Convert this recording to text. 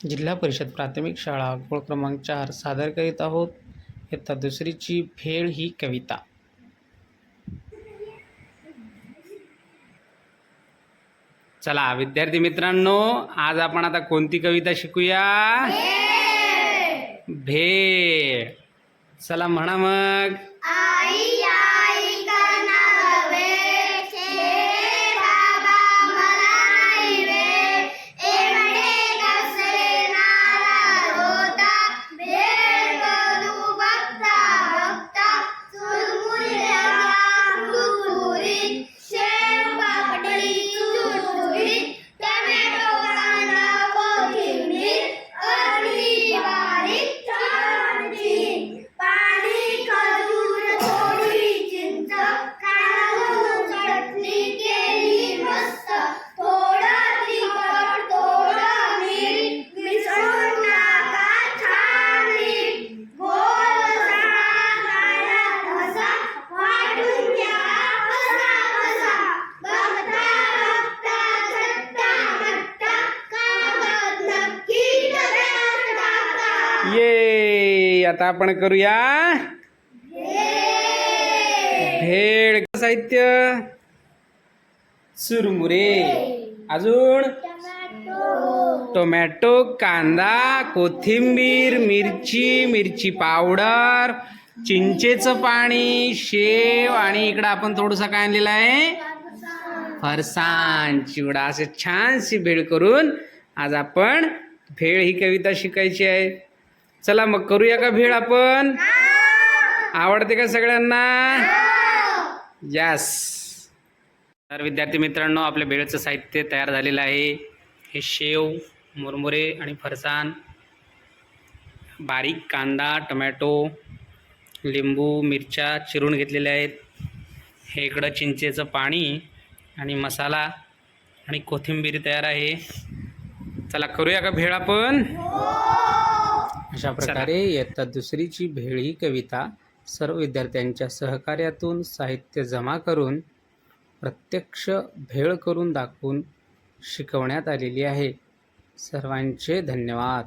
जिल्हा परिषद प्राथमिक शाळा घोळ क्रमांक 4 सादर करीत आहोत. इयत्ता दुसरीची भेळ ही कविता. चला विद्यार्थी मित्रांनो, आज आपण आता कोणती कविता शिकूया? भेळ. चला म्हणा मग. आई आई करना गवे शे बाबा मला नाही रे एवढे कसले नाराज होता भेळ करू बघता बघता चुरमुऱ्या कुरकुरीत शेव पापडी चुरचुरीत टोमॅटो कांदा कोथिंबीर अगदी बारीक छानची पाणी खजूर थोडी चिंच काढून चटणी केली मस्त थोडं तिखट थोडं मीठ मिसळून टाका छान नीट गोल खायला तसा वाटून घ्या कसा कसा बघता बघता चट्टा मट्टा कागद नक्की डब्यात टाका. ये आता आपण करूया भेळ. साहित्य चुरमुरे, अजून टोमॅटो कांदा कोथिंबीर मिरची पावडर चिंचेचं पाणी शेव आणि इकडं आपण थोडंसं काय आणलेलं आहे फरसाण चिवडा. असे छानशी भेळ करून आज आपण भेळ ही कविता शिकायची आहे. चला मग करूया का भेळ आपण? आवडते का सगळ्यांना? यस. तर विद्यार्थी मित्रांनो, आपल्या भेळचं साहित्य तयार झालेलं आहे. हे शेव मुरमुरे आणि फरसाण, बारीक कांदा टोमॅटो लिंबू मिरच्या चिरून घेतलेल्या आहेत. हे इकडं चिंचेचं पाणी आणि मसाला आणि कोथिंबीर तयार आहे. चला करूया का भेळ आपण? अशा प्रकारे इयत्ता दुसरीची भेळ ही कविता सर्व विद्यार्थ्यांच्या सहकार्यातून साहित्य जमा करून प्रत्यक्ष भेळ करून दाखवून शिकवण्यात आलेली आहे. सर्वांचे धन्यवाद.